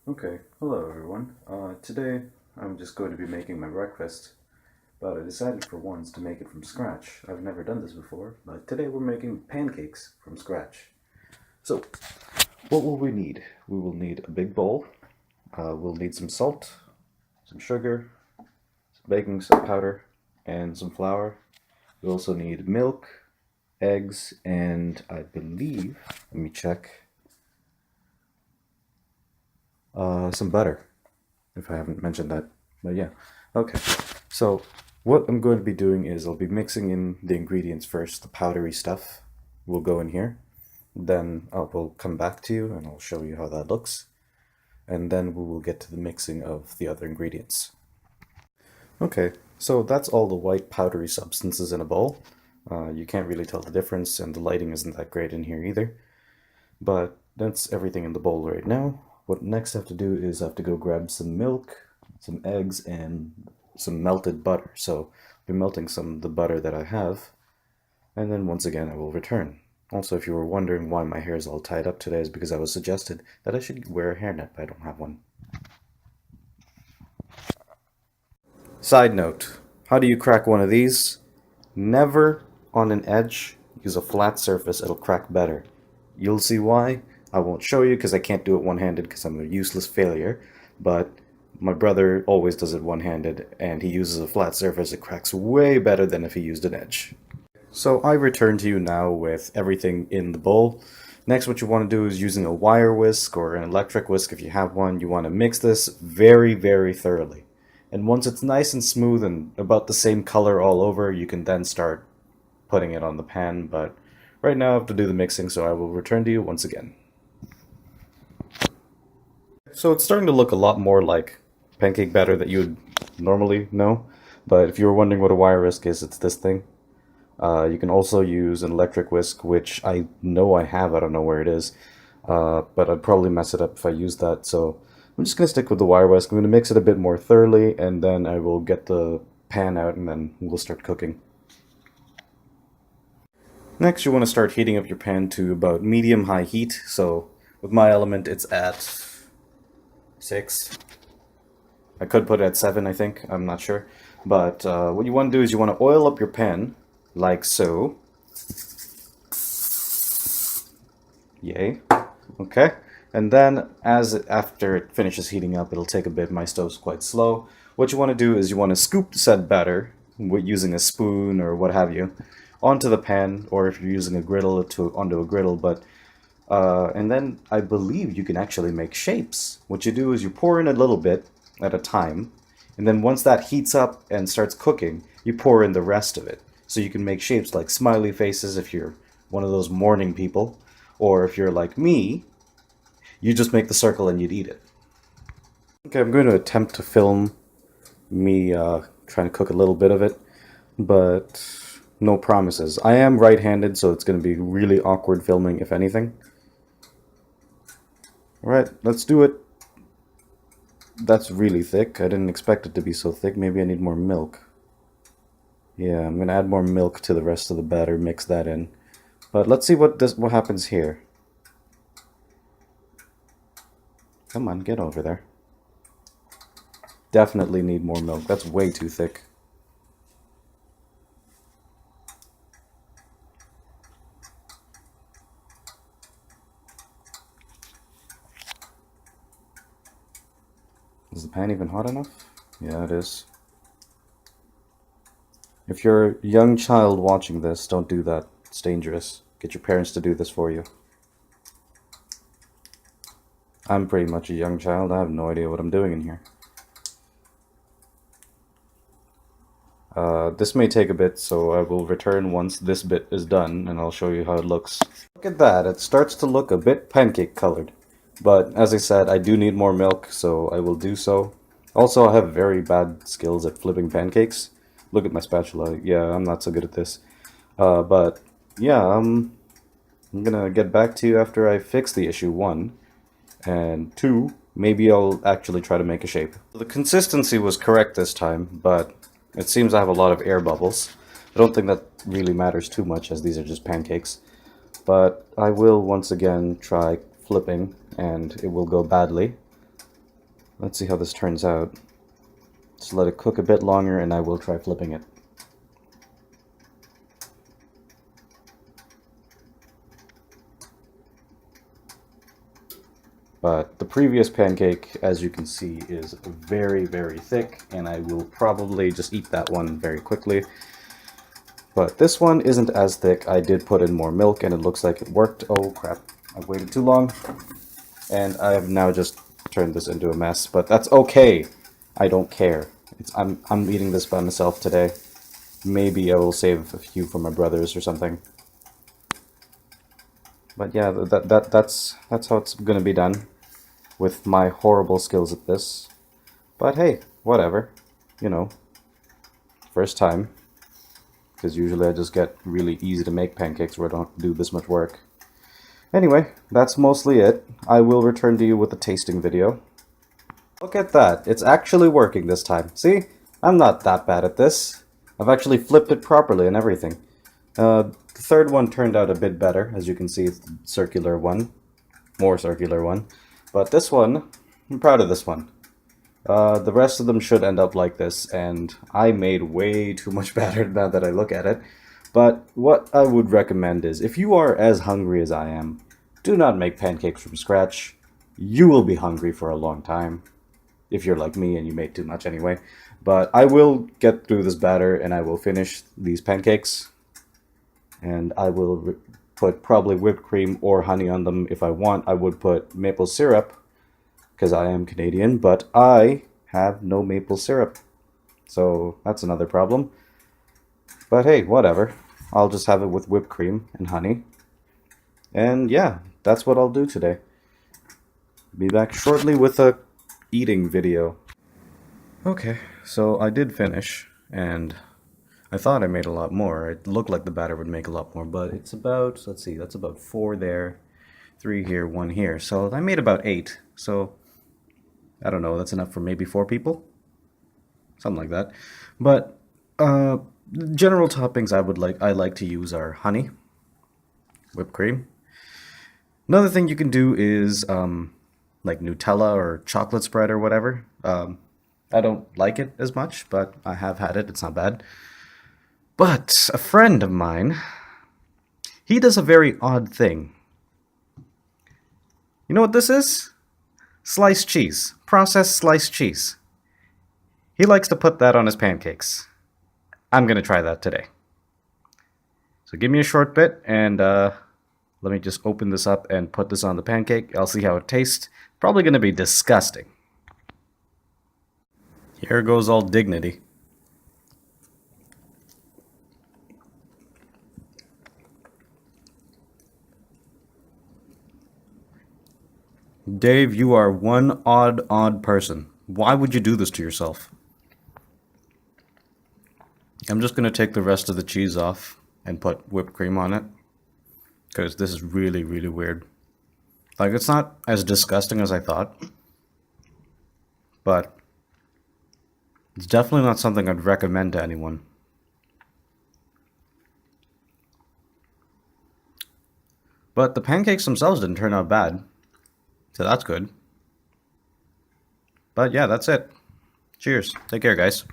Okay, hello everyone. Today I'm just going to be making my breakfast, but I decided for once to make it from scratch. I've never done this before, but today we're making pancakes from scratch. So, what will we need? We will need a big bowl. We'll need some salt, some sugar, some baking powder, and some flour. We also need milk, eggs, and I believe, let me check, some butter, if I haven't mentioned that. But yeah, okay. So what I'm going to be doing is I'll be mixing in the ingredients first. The powdery stuff will go in here. Then we'll come back to you and I'll show you how that looks. And then we will get to the mixing of the other ingredients. Okay, so that's all the white powdery substances in a bowl. You can't really tell the difference, and the lighting isn't that great in here either. But that's everything in the bowl right now. What next I have to do is I have to go grab some milk, some eggs, and some melted butter. So I'll be melting some of the butter that I have, and then once again I will return. Also, if you were wondering why my hair is all tied up today, is because I was suggested that I should wear a hairnet, but I don't have one. Side note, how do you crack one of these? Never on an edge. Use a flat surface, it'll crack better. You'll see why. I won't show you because I can't do it one-handed because I'm a useless failure, but my brother always does it one-handed and he uses a flat surface. It cracks way better than if he used an edge. So I return to you now with everything in the bowl. Next, what you want to do is using a wire whisk or an electric whisk if you have one, you want to mix this very, very thoroughly. And once it's nice and smooth and about the same color all over, you can then start putting it on the pan. But right now I have to do the mixing, so I will return to you once again. So it's starting to look a lot more like pancake batter that you would normally know. But if you were wondering what a wire whisk is, it's this thing. You can also use an electric whisk, which I know I have. I don't know where it is. But I'd probably mess it up if I use that. So I'm just going to stick with the wire whisk. I'm going to mix it a bit more thoroughly, and then I will get the pan out, and then we'll start cooking. Next, you want to start heating up your pan to about medium-high heat. So with my element, it's at 6. I could put it at 7, I think. I'm not sure. But what you want to do is you want to oil up your pan, like so. Yay. Okay. And then after it finishes heating up, it'll take a bit. My stove's quite slow. What you want to do is you want to scoop said batter using a spoon or what have you onto the pan, or if you're using a griddle, onto a griddle. But and then I believe you can actually make shapes. What you do is you pour in a little bit at a time, and then once that heats up and starts cooking, you pour in the rest of it. So you can make shapes like smiley faces if you're one of those morning people, or if you're like me, you just make the circle and you'd eat it. Okay, I'm going to attempt to film me trying to cook a little bit of it, but no promises. I am right-handed, so it's going to be really awkward filming, if anything. Alright, let's do it. That's really thick. I didn't expect it to be so thick. Maybe I need more milk. Yeah, I'm going to add more milk to the rest of the batter, mix that in. But let's see what happens here. Come on, get over there. Definitely need more milk. That's way too thick. Is the pan even hot enough? Yeah, it is. If you're a young child watching this, don't do that. It's dangerous. Get your parents to do this for you. I'm pretty much a young child. I have no idea what I'm doing in here. This may take a bit, so I will return once this bit is done, and I'll show you how it looks. Look at that. It starts to look a bit pancake colored. But as I said, I do need more milk, so I will do so. Also, I have very bad skills at flipping pancakes. Look at my spatula. Yeah, I'm not so good at this. But yeah, I'm gonna get back to you after I fix the issue, 1. And 2, maybe I'll actually try to make a shape. The consistency was correct this time, but it seems I have a lot of air bubbles. I don't think that really matters too much, as these are just pancakes. But I will once again try flipping, and it will go badly. let's see how this turns out. Just let it cook a bit longer and I will try flipping it. But the previous pancake, as you can see, is very, very thick, and I will probably just eat that one very quickly. But this one isn't as thick. I did put in more milk, and it looks like it worked. Oh crap, I've waited too long. And I have now just turned this into a mess, but that's okay. I don't care. I'm eating this by myself today. Maybe I will save a few for my brothers or something. But yeah, that's how it's gonna be done with my horrible skills at this. But hey, whatever. You know, first time. Because usually I just get really easy to make pancakes where I don't do this much work. Anyway, that's mostly it. I will return to you with a tasting video. Look at that. It's actually working this time. See? I'm not that bad at this. I've actually flipped it properly and everything. The third one turned out a bit better, as you can see, circular one. More circular one. But this one, I'm proud of this one. The rest of them should end up like this, and I made way too much batter now that I look at it. But what I would recommend is, if you are as hungry as I am, do not make pancakes from scratch. You will be hungry for a long time. If you're like me and you made too much anyway. But I will get through this batter and I will finish these pancakes. And I will put probably whipped cream or honey on them if I want. I would put maple syrup, because I am Canadian, but I have no maple syrup. So that's another problem. But hey, whatever. I'll just have it with whipped cream and honey. And yeah, that's what I'll do today. Be back shortly with a eating video. Okay, so I did finish, and I thought I made a lot more. It looked like the batter would make a lot more, but it's about, let's see, that's about 4 there, 3 here, 1 here. So I made about 8. So I don't know, that's enough for maybe 4 people? Something like that. But general toppings I like to use are honey, whipped cream. Another thing you can do is like Nutella or chocolate spread or whatever. I don't like it as much, but I have had it. It's not bad. But a friend of mine, he does a very odd thing. You know what this is? Sliced cheese. Processed sliced cheese. He likes to put that on his pancakes. I'm going to try that today. So give me a short bit, and let me just open this up and put this on the pancake. I'll see how it tastes. Probably going to be disgusting. Here goes all dignity. Dave, you are one odd person. Why would you do this to yourself? I'm just going to take the rest of the cheese off and put whipped cream on it, because this is really, really weird. Like, it's not as disgusting as I thought, but it's definitely not something I'd recommend to anyone. But the pancakes themselves didn't turn out bad, so that's good. But yeah, that's it. Cheers. Take care, guys.